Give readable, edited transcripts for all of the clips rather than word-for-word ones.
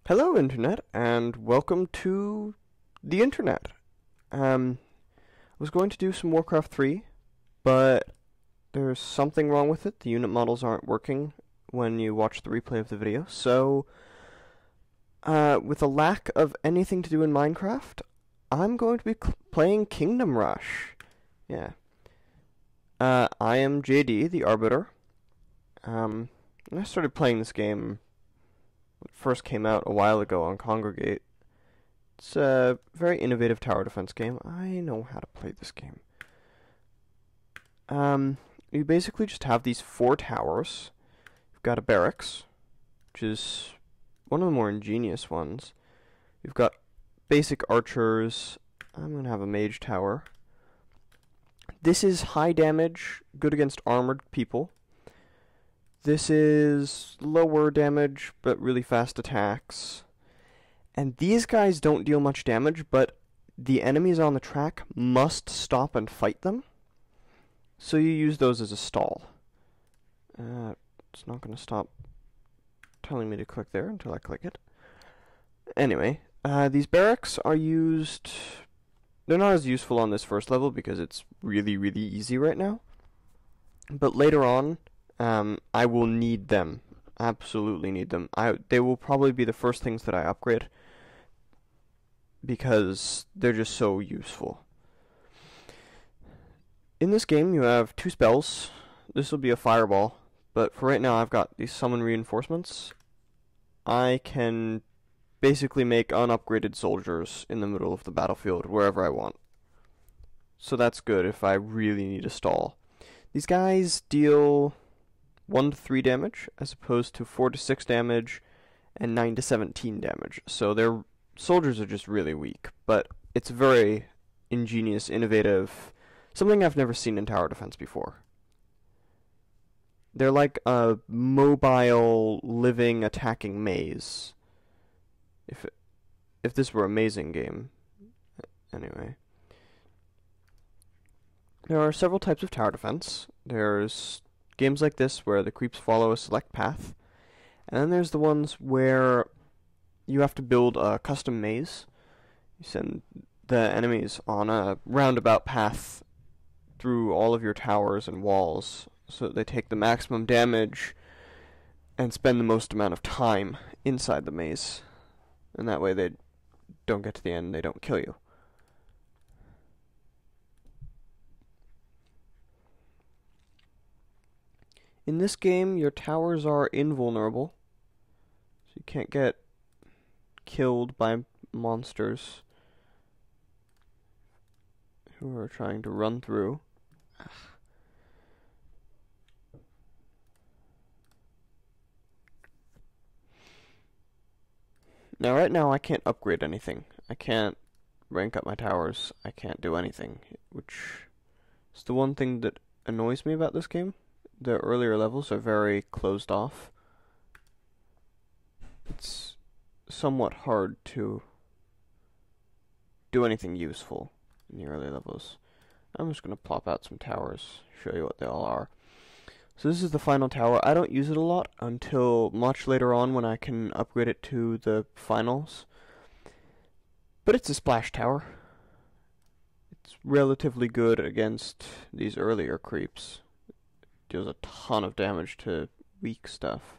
Hello, Internet, and welcome to the Internet. I was going to do some Warcraft 3, but there's something wrong with it. The unit models aren't working when you watch the replay of the video. So, with a lack of anything to do in Minecraft, I'm going to be playing Kingdom Rush. Yeah. I am JD, the Arbiter. And I started playing this game when it first came out a while ago on Congregate. It's a very innovative tower defense game. I know how to play this game. You basically just have these 4 towers. You've got a barracks, which is one of the more ingenious ones. You've got basic archers. I'm going to have a mage tower. This is high damage, good against armored people. This is lower damage, but really fast attacks. And these guys don't deal much damage, but the enemies on the track must stop and fight them. So you use those as a stall. It's not going to stop telling me to click there until I click it. Anyway, these barracks are used... They're not as useful on this first level because it's really, really easy right now. But later on, I will need them. Absolutely need them. They will probably be the first things that I upgrade because they're just so useful. In this game, you have 2 spells. This will be a fireball, but for right now, I've got these summon reinforcements. I can basically make unupgraded soldiers in the middle of the battlefield wherever I want. So that's good if I really need a stall. These guys deal 1 to 3 damage, as opposed to 4 to 6 damage and 9 to 17 damage. So their soldiers are just really weak, but it's very ingenious, innovative, something I've never seen in tower defense before. They're like a mobile, living, attacking maze. If this were a mazing game. Anyway. There are several types of tower defense. There's games like this where the creeps follow a select path, and then there's the ones where you have to build a custom maze. You send the enemies on a roundabout path through all of your towers and walls so that they take the maximum damage and spend the most amount of time inside the maze. And that way they don't get to the end, they don't kill you. In this game, your towers are invulnerable, so you can't get killed by monsters who are trying to run through. Now, right now, I can't upgrade anything. I can't rank up my towers. I can't do anything, which is the one thing that annoys me about this game. The earlier levels are very closed off. It's somewhat hard to do anything useful in the early levels. I'm just going to plop out some towers, show you what they all are. So this is the final tower. I don't use it a lot until much later on when I can upgrade it to the finals. But it's a splash tower. It's relatively good against these earlier creeps. Deals a ton of damage to weak stuff.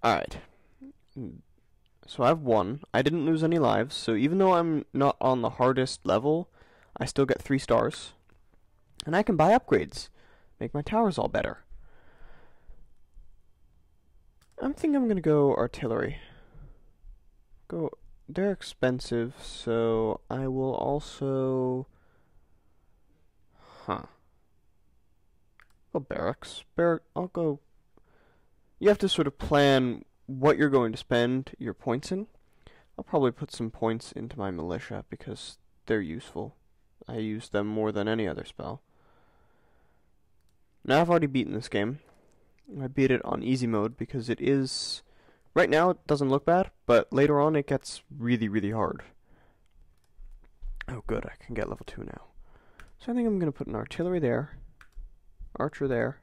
Alright. So I've won. I didn't lose any lives, so even though I'm not on the hardest level, I still get 3 stars. And I can buy upgrades. Make my towers all better. I think I'm gonna go artillery. They're expensive, so I will also... Go barracks. I'll go... You have to sort of plan what you're going to spend your points in. I'll probably put some points into my militia because they're useful. I use them more than any other spell. Now I've already beaten this game. I beat it on easy mode because it is... Right now it doesn't look bad, but later on it gets really, really hard. Oh good, I can get level 2 now. So I think I'm going to put an artillery there, archer there,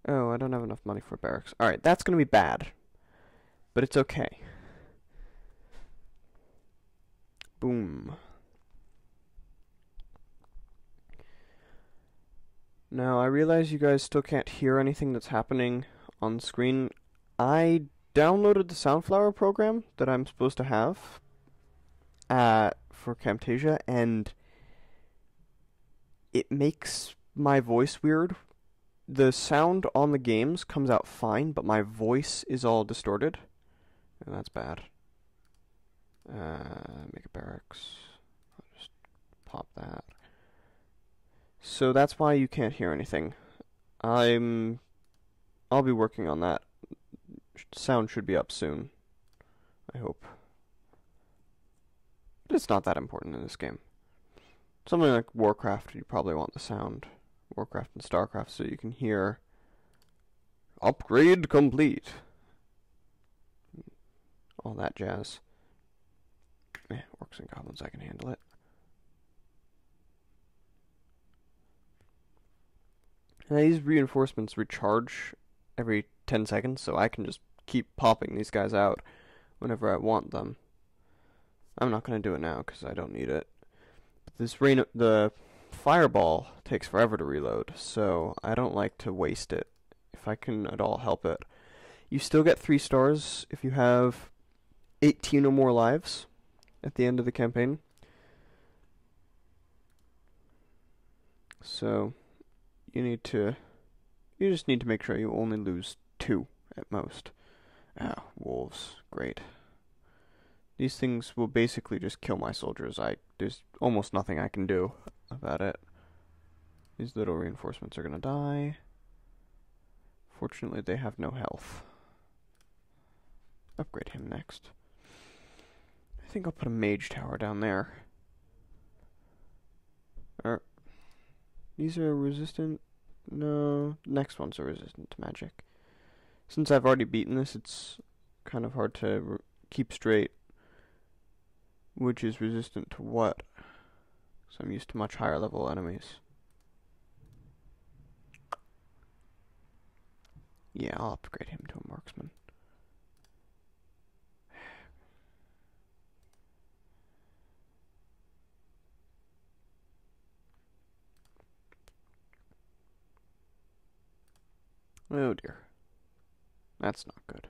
Oh, I don't have enough money for barracks. Alright, that's gonna be bad. But it's okay. Boom. Now, I realize you guys still can't hear anything that's happening on screen. I downloaded the Soundflower program that I'm supposed to have for Camtasia, and it makes my voice weird. The sound on the games comes out fine, but my voice is all distorted, and that's bad. Make a barracks. I'll just pop that. So that's why you can't hear anything. I'll be working on that. Sound should be up soon, I hope. But it's not that important in this game. Something like Warcraft, you probably want the sound. Warcraft and Starcraft, so you can hear upgrade complete. All that jazz. Orcs and goblins, I can handle it. And these reinforcements recharge every 10 seconds, so I can just keep popping these guys out whenever I want them. I'm not going to do it now because I don't need it. But the fireball takes forever to reload, so I don't like to waste it if I can at all help it. You still get 3 stars if you have 18 or more lives at the end of the campaign. So you just need to make sure you only lose 2 at most. Ah, wolves, great. These things will basically just kill my soldiers. There's almost nothing I can do about it. These little reinforcements are gonna die. Fortunately, they have no health. Upgrade him next. I think I'll put a mage tower down there. These are resistant. No, next ones are resistant to magic. Since I've already beaten this, it's kind of hard to keep straight which is resistant to what. So I'm used to much higher level enemies. Yeah, I'll upgrade him to a marksman. Oh dear. That's not good.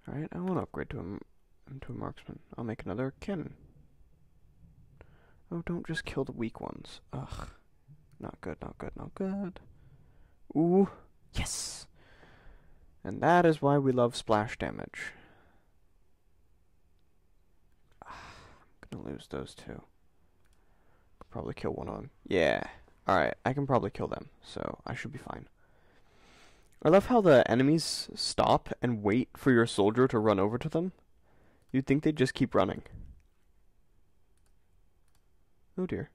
Alright, I want to upgrade to a marksman. I'll make another cannon. Oh, don't just kill the weak ones. Ugh. Not good, not good, not good. Ooh, yes! And that is why we love splash damage. I'm gonna lose those 2. Could probably kill one of them. Yeah. Alright, I can probably kill them, so I should be fine. I love how the enemies stop and wait for your soldier to run over to them. You'd think they'd just keep running. Oh dear.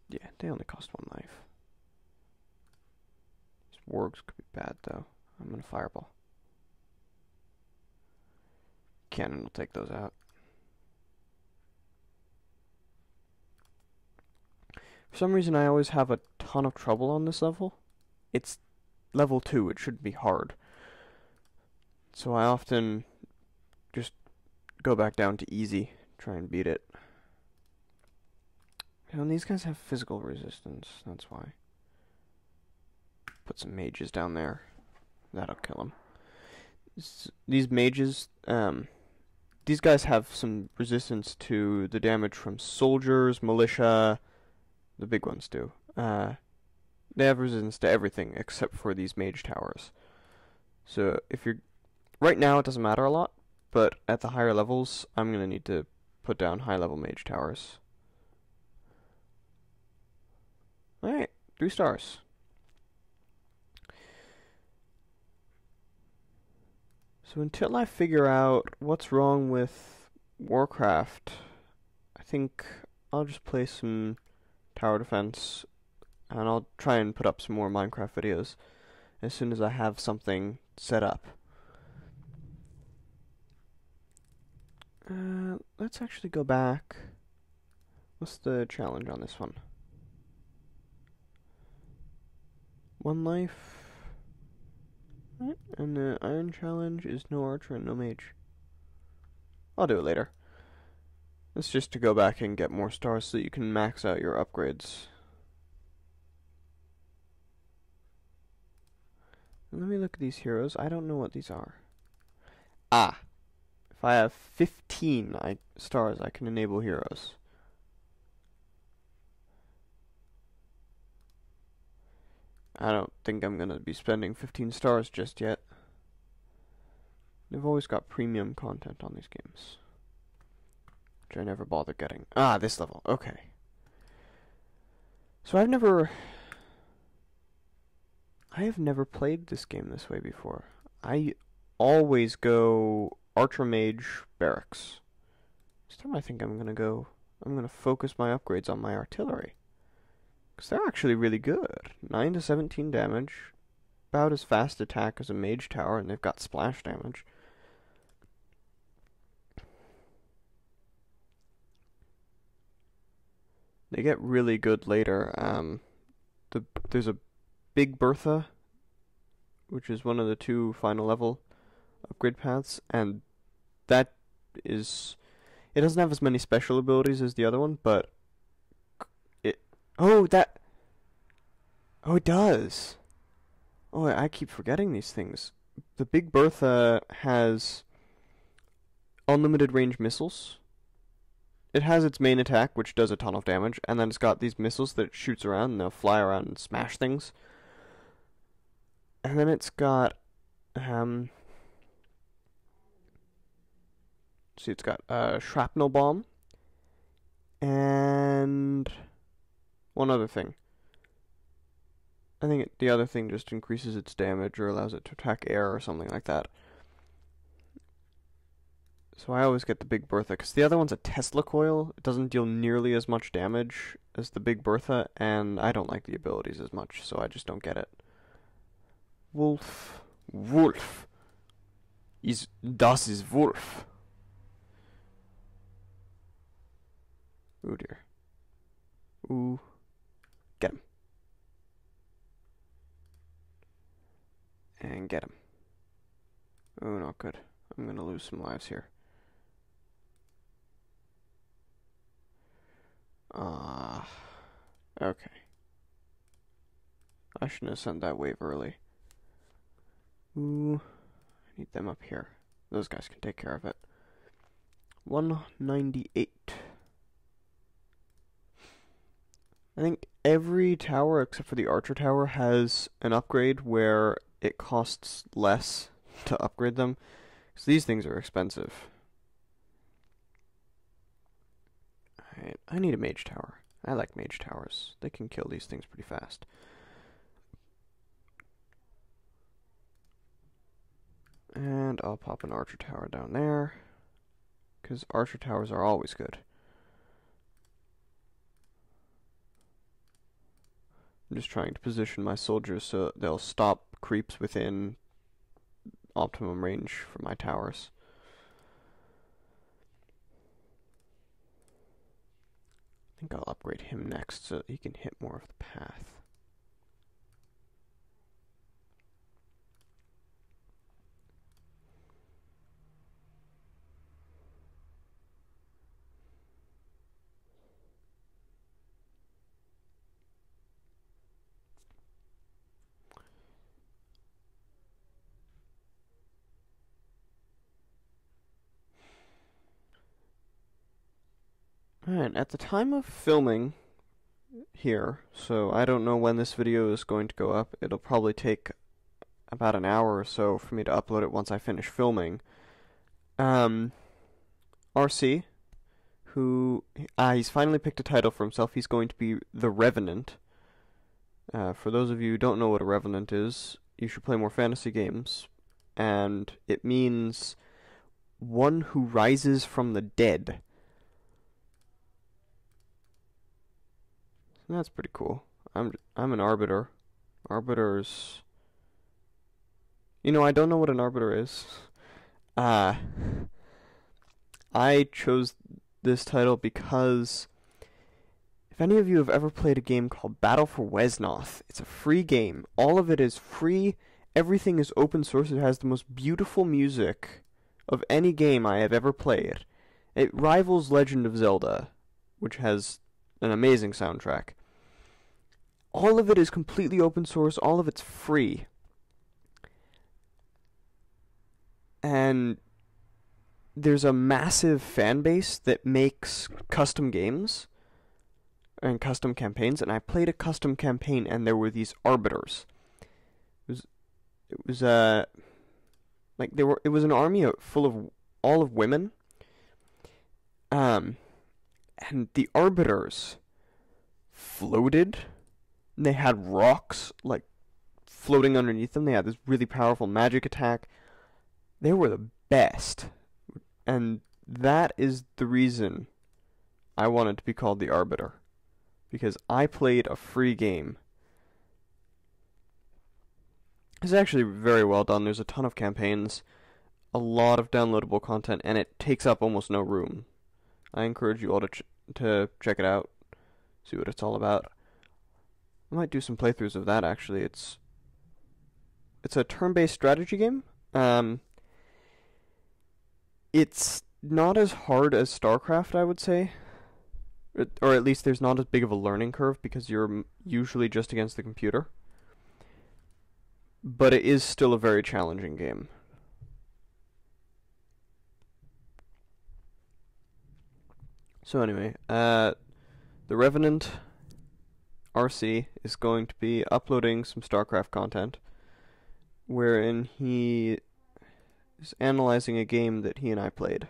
Yeah, they only cost 1 life. These wargs could be bad, though. I'm gonna fireball. Cannon will take those out. For some reason, I always have a ton of trouble on this level. It's level 2, it shouldn't be hard. So I often just go back down to easy, try and beat it. And these guys have physical resistance, that's why. Put some mages down there. That'll kill them. These mages, these guys have some resistance to the damage from soldiers, militia. The big ones do. They have resistance to everything except for these mage towers. So if you're... Right now it doesn't matter a lot, but at the higher levels, I'm going to need to put down high-level mage towers. Alright, 3 stars. So until I figure out what's wrong with Warcraft, I think I'll just play some tower defense, and I'll try and put up some more Minecraft videos as soon as I have something set up. Let's actually go back. What's the challenge on this one? 1 life. Right. And the iron challenge is no archer and no mage. I'll do it later. It's just to go back and get more stars so that you can max out your upgrades. Let me look at these heroes. I don't know what these are. Ah! If I have 15 stars, I can enable heroes. I don't think I'm gonna be spending 15 stars just yet. They've always got premium content on these games, which I never bother getting. Ah, this level. Okay. So I have never played this game this way before. I always go Archer Mage Barracks. This time I think I'm gonna focus my upgrades on my artillery. Because they're actually really good. 9 to 17 damage. About as fast attack as a mage tower, and they've got splash damage. They get really good later. There's a Big Bertha, which is one of the 2 final level upgrade paths, and that is... It doesn't have as many special abilities as the other one, but... Oh, it does! Oh, I keep forgetting these things. The Big Bertha has unlimited range missiles. It has its main attack, which does a ton of damage, and then it's got these missiles that it shoots around, and they'll fly around and smash things. And then it's got, it's got a shrapnel bomb, and one other thing. I think the other thing just increases its damage or allows it to attack air or something like that. So I always get the Big Bertha, because the other one's a Tesla coil. It doesn't deal nearly as much damage as the Big Bertha, and I don't like the abilities as much, so I just don't get it. Wolf. Das ist Wolf. Oh dear. Ooh. Get him. And get him. Oh, not good. I'm gonna lose some lives here. Okay. I shouldn't have sent that wave early. Ooh, I need them up here. Those guys can take care of it. 198. I think every tower except for the archer tower has an upgrade where it costs less to upgrade them, because these things are expensive. Alright, I need a mage tower. I like mage towers. They can kill these things pretty fast. And I'll pop an archer tower down there, because archer towers are always good. I'm just trying to position my soldiers so they'll stop creeps within optimum range for my towers. I think I'll upgrade him next so that he can hit more of the path. Alright, at the time of filming here, so I don't know when this video is going to go up. It'll probably take about an hour or so for me to upload it once I finish filming. RC, who, he's finally picked a title for himself. He's going to be the Revenant. For those of you who don't know what a Revenant is, you should play more fantasy games. And it means one who rises from the dead. That's pretty cool. I'm an Arbiter. Arbiters... You know, I don't know what an Arbiter is. I chose this title because if If any of you have ever played a game called Battle for Wesnoth, it's a free game. All of it is free. Everything is open source. It has the most beautiful music of any game I have ever played. It rivals Legend of Zelda, which has an amazing soundtrack. All of it is completely open source. All of it's free. And there's a massive fan base that makes custom games and custom campaigns, and I played a custom campaign, and there were these arbiters. It was an army full of all of women, and the arbiters floated, and they had rocks like floating underneath them. They had this really powerful magic attack. They were the best, and that is the reason I wanted to be called the Arbiter. Because I played a free game. It's actually very well done. There's a ton of campaigns, a lot of downloadable content, and it takes up almost no room. I encourage you all to check it out, see what it's all about. I might do some playthroughs of that, actually. It's a turn-based strategy game. It's not as hard as Starcraft, I would say. Or at least there's not as big of a learning curve because you're usually just against the computer. But it is still a very challenging game. So anyway, the Revenant RC is going to be uploading some Starcraft content wherein he is analyzing a game that he and I played.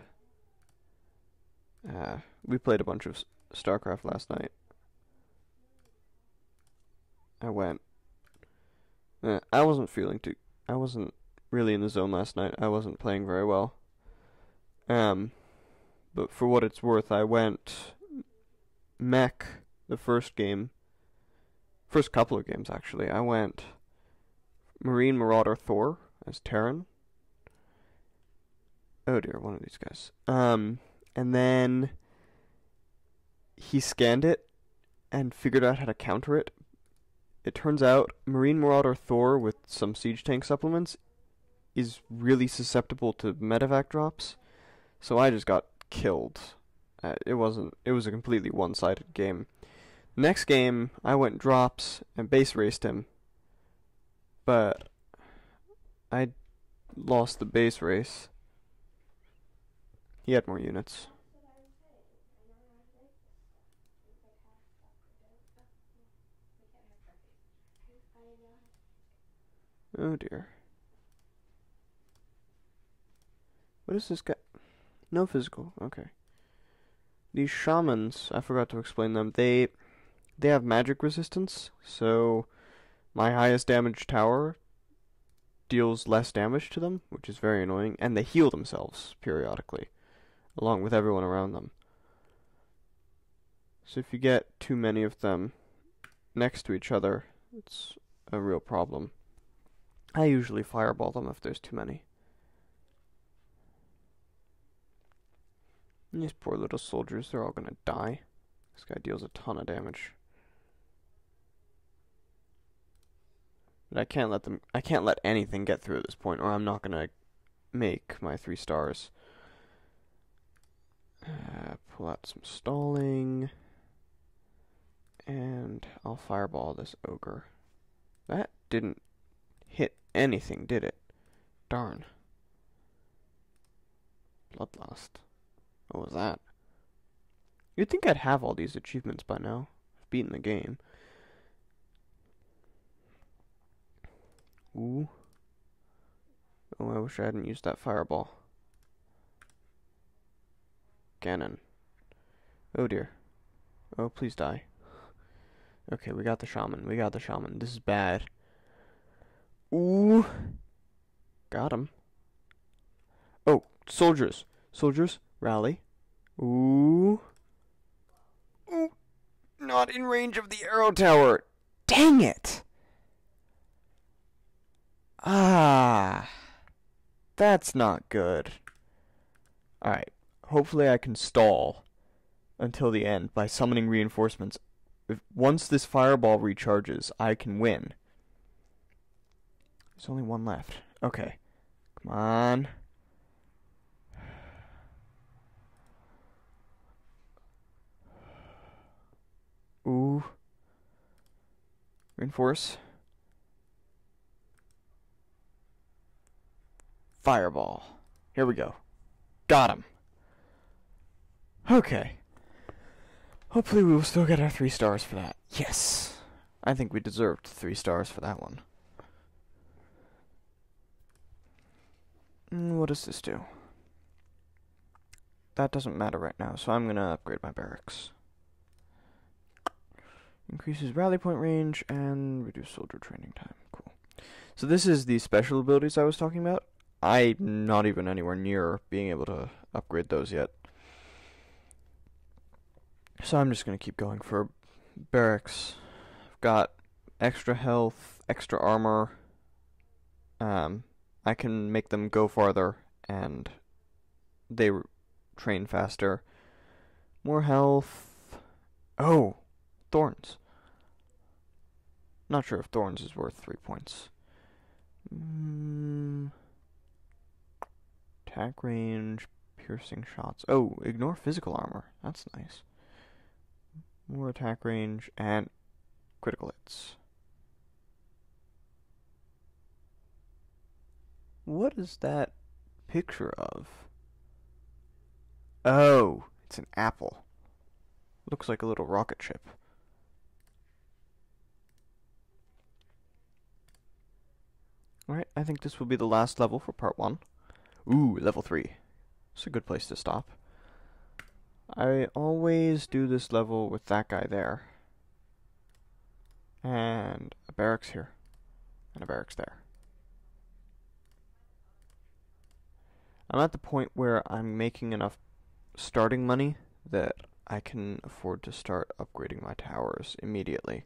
We played a bunch of Starcraft last night. I wasn't really in the zone last night. I wasn't playing very well. But for what it's worth, I went mech the first couple of games actually. I went Marine Marauder Thor as Terran. Oh dear, one of these guys. And then he scanned it and figured out how to counter it. It turns out Marine Marauder Thor with some siege tank supplements is really susceptible to medevac drops. So I just got killed. It was a completely one-sided game. Next game, I went drops and base raced him. But I lost the base race. He had more units. Oh dear. What is this guy? No physical. Okay. These shamans, I forgot to explain them. They have magic resistance, so my highest damage tower deals less damage to them, which is very annoying, and they heal themselves periodically, along with everyone around them. So if you get too many of them next to each other, it's a real problem. I usually fireball them if there's too many. And these poor little soldiers, they're all gonna die. This guy deals a ton of damage. But I can't let anything get through at this point, or I'm not gonna make my 3 stars. Pull out some stalling. And I'll fireball this ogre. That didn't hit anything, did it? Darn. Bloodlust. What was that? You'd think I'd have all these achievements by now. I've beaten the game. Ooh. Oh, I wish I hadn't used that fireball. Ganon. Oh dear. Oh, please die. Okay, we got the shaman. We got the shaman. This is bad. Ooh. Got him. Oh, soldiers. Soldiers, rally. Ooh. Ooh. Not in range of the arrow tower. Dang it. Ah. That's not good. Alright. Hopefully I can stall until the end by summoning reinforcements once this fireball recharges, I can win. There's only one left. Okay. Come on. Ooh. Reinforce. Fireball. Here we go. Got him. Okay. Hopefully we will still get our 3 stars for that. Yes! I think we deserved 3 stars for that one. What does this do? That doesn't matter right now, so I'm gonna upgrade my barracks. Increases rally point range and reduce soldier training time. Cool. So this is the special abilities I was talking about. I'm not even anywhere near being able to upgrade those yet. So I'm just going to keep going for barracks. I've got extra health, extra armor. I can make them go farther and they train faster. More health. Oh, thorns. Not sure if thorns is worth 3 points. Attack range, piercing shots. Oh, ignore physical armor. That's nice. More attack range and critical hits. What is that picture of? Oh, it's an apple. Looks like a little rocket ship. Alright, I think this will be the last level for part 1. Ooh, level 3. It's a good place to stop. I always do this level with that guy there. And a barracks here. And a barracks there. I'm at the point where I'm making enough starting money that I can afford to start upgrading my towers immediately.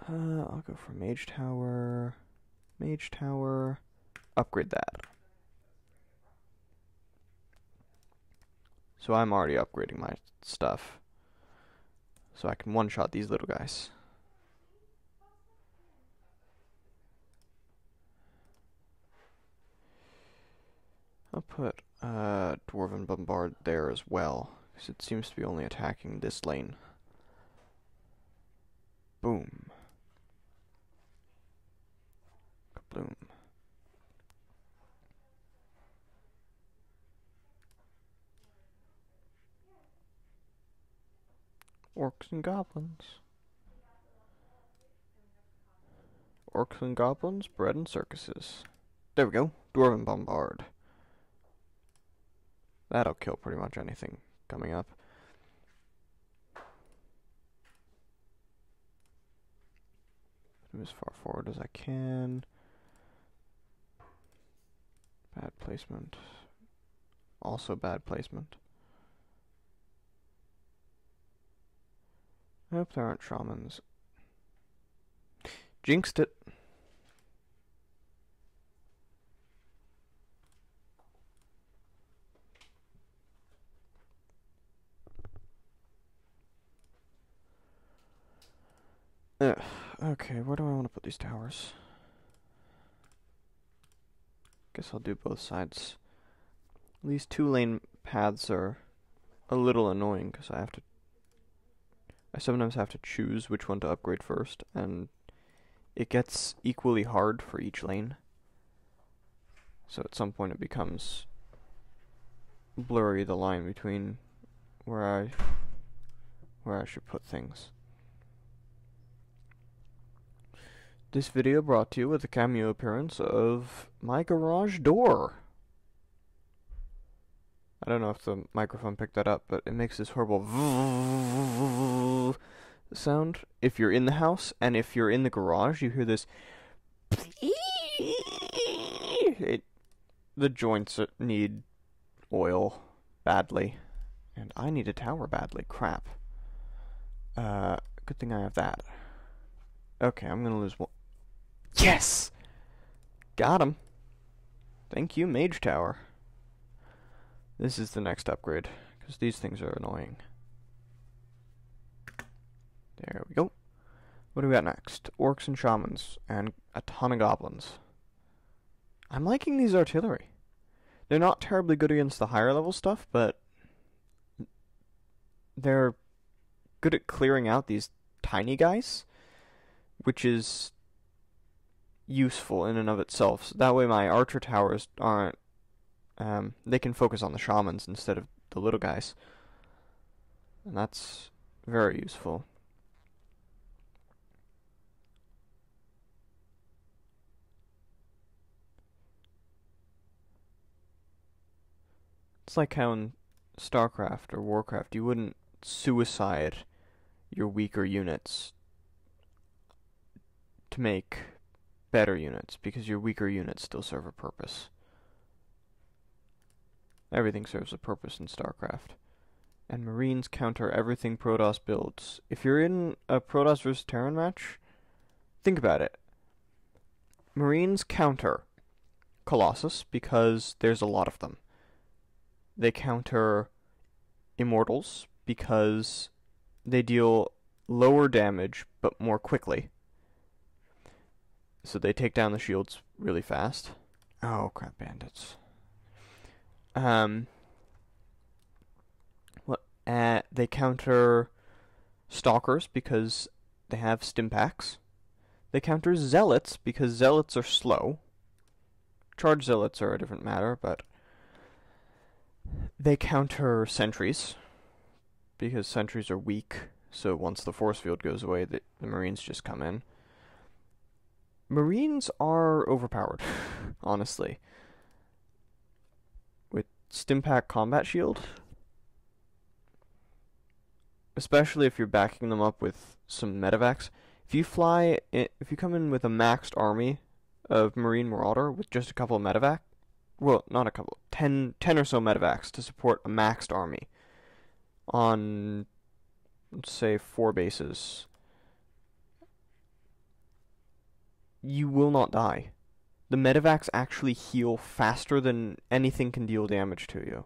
I'll go for mage tower, upgrade that. So I'm already upgrading my stuff. So I can one-shot these little guys. I'll put Dwarven Bombard there as well, because it seems to be only attacking this lane. Boom. Kabloom. Orcs and goblins. Orcs and goblins, bread and circuses. There we go. Dwarven Bombard. That'll kill pretty much anything coming up. Move as far forward as I can. Bad placement. Also bad placement. I hope there aren't shamans. Jinxed it. Okay, where do I want to put these towers? Guess I'll do both sides. These 2-lane paths are a little annoying because I sometimes have to choose which one to upgrade first, and it gets equally hard for each lane. So at some point it becomes blurry, the line between where I should put things. This video brought to you with the cameo appearance of my garage door. I don't know if the microphone picked that up, but it makes this horrible sound if you're in the house, and if you're in the garage, you hear this. The joints need oil badly, and I need a tower badly. Crap. Good thing I have that. Okay, I'm gonna lose one. Yes! Got him. Thank you, Mage Tower. This is the next upgrade, because these things are annoying. There we go. What do we got next? Orcs and shamans, and a ton of goblins. I'm liking these artillery. They're not terribly good against the higher level stuff, but they're good at clearing out these tiny guys, which is useful in and of itself. So that way my archer towers aren't, they can focus on the shamans instead of the little guys. And that's very useful. It's like how in Starcraft or Warcraft you wouldn't suicide your weaker units to make better units, because your weaker units still serve a purpose. Everything serves a purpose in Starcraft. And Marines counter everything Protoss builds. If you're in a Protoss versus Terran match, think about it. Marines counter Colossus because there's a lot of them. They counter Immortals because they deal lower damage but more quickly. So they take down the shields really fast. Oh crap, bandits. They counter Stalkers because they have stim packs. They counter Zealots because Zealots are slow. Charge Zealots are a different matter, but they counter Sentries because Sentries are weak, so once the force field goes away, the Marines just come in. Marines are overpowered, honestly. With Stimpack Combat Shield, especially if you're backing them up with some medevacs. If you come in with a maxed army of Marine Marauder with just a couple of medevac, well, not a couple, 10 or so medevacs to support a maxed army on, let's say, 4 bases, you will not die. The medevacs actually heal faster than anything can deal damage to you.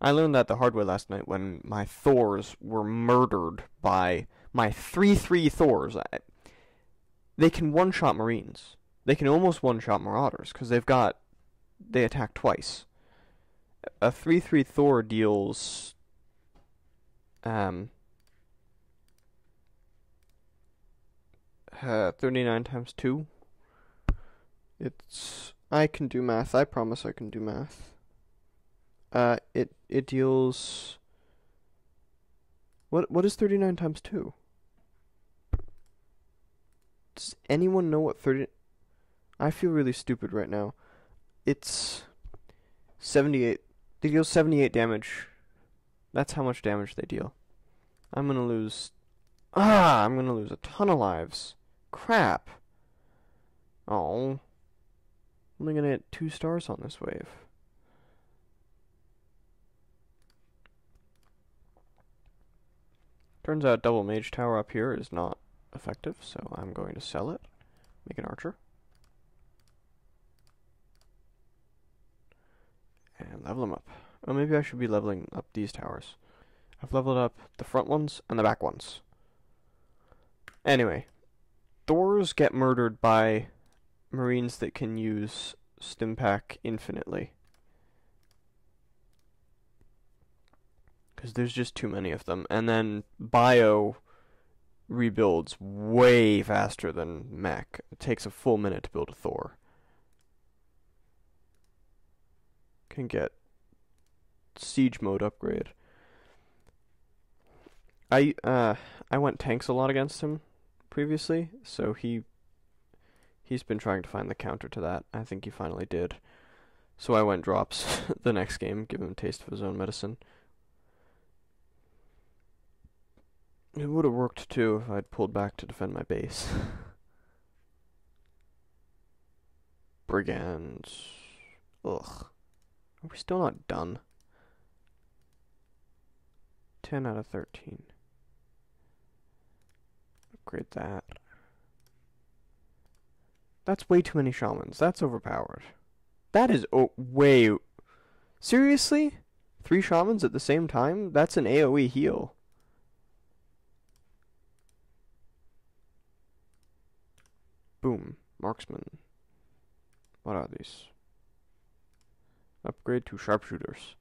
I learned that the hard way last night when my Thors were murdered by my 3/3 Thors. They can one-shot Marines. They can almost one-shot Marauders because they attack twice. A 3/3 Thor deals 39 times 2. I can do math. I promise I can do math. It deals... What is 39 times 2? Does anyone know what 30... I feel really stupid right now. It's 78. They deal 78 damage. That's how much damage they deal. I'm gonna lose a ton of lives. Crap. Oh. I'm only gonna get 2 stars on this wave. Turns out double mage tower up here is not effective, so I'm going to sell it. Make an archer. And level them up. Oh, maybe I should be leveling up these towers. I've leveled up the front ones and the back ones. Anyway, Thors get murdered by Marines that can use Stimpack infinitely. Because there's just too many of them. And then Bio rebuilds way faster than Mech. It takes a full minute to build a Thor. Can get siege mode upgrade. I went tanks a lot against him previously, so he's been trying to find the counter to that. I think he finally did. So I went drops the next game, give him a taste of his own medicine. It would have worked too if I'd pulled back to defend my base. Brigands. Ugh. Are we still not done? 10 out of 13. Upgrade that. That's way too many shamans. That's overpowered. That is way... Seriously? 3 shamans at the same time? That's an AoE heal. Boom. Marksman. What are these? Upgrade to sharpshooters.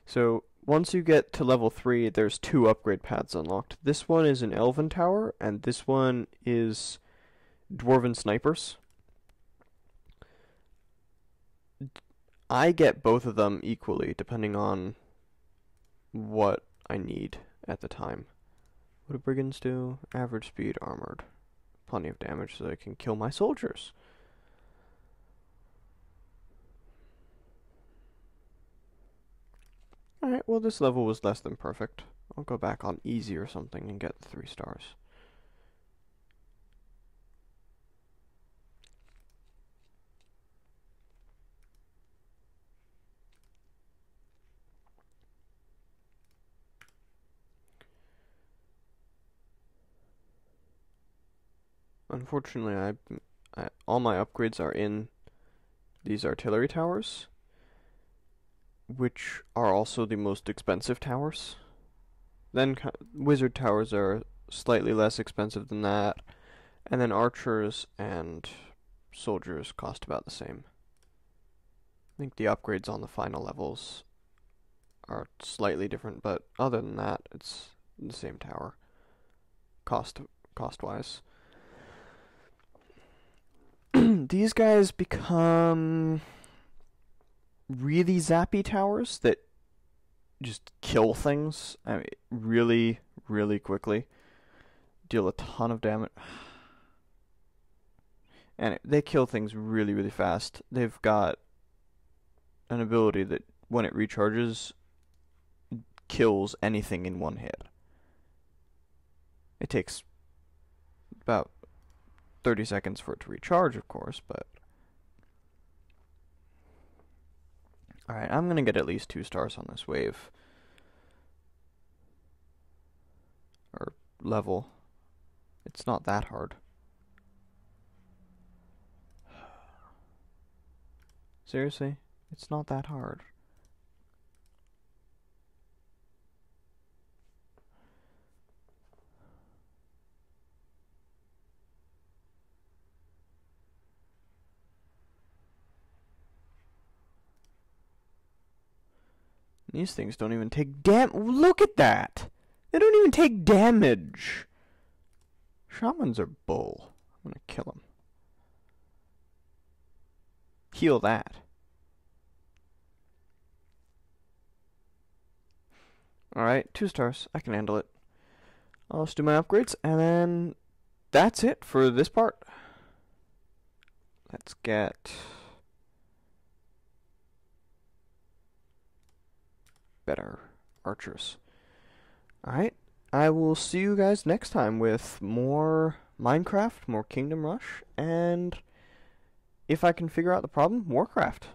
So, once you get to level 3, there's 2 upgrade paths unlocked. This one is an elven tower, and this one is dwarven snipers. I get both of them equally, depending on what I need at the time. What do brigands do? Average speed, armored. Plenty of damage so that I can kill my soldiers. Alright, well this level was less than perfect. I'll go back on easy or something and get the 3 stars. Unfortunately, all my upgrades are in these artillery towers, which are also the most expensive towers. Then wizard towers are slightly less expensive than that, and then archers and soldiers cost about the same. I think the upgrades on the final levels are slightly different, but other than that, it's the same tower, cost-wise. These guys become really zappy towers that just kill things. I mean, really, really quickly. Deal a ton of damage. And they kill things really, really fast. They've got an ability that, when it recharges, kills anything in one hit. It takes about 30 seconds for it to recharge, of course, but... Alright, I'm gonna get at least 2 stars on this wave. Or level. It's not that hard. Seriously? It's not that hard. These things don't even take look at that! They don't even take damage! Shamans are bull. I'm gonna kill them. Heal that. Alright, 2 stars. I can handle it. I'll just do my upgrades, and then that's it for this part. Let's get better archers. Alright, I will see you guys next time with more Minecraft, more Kingdom Rush, and if I can figure out the problem, Warcraft.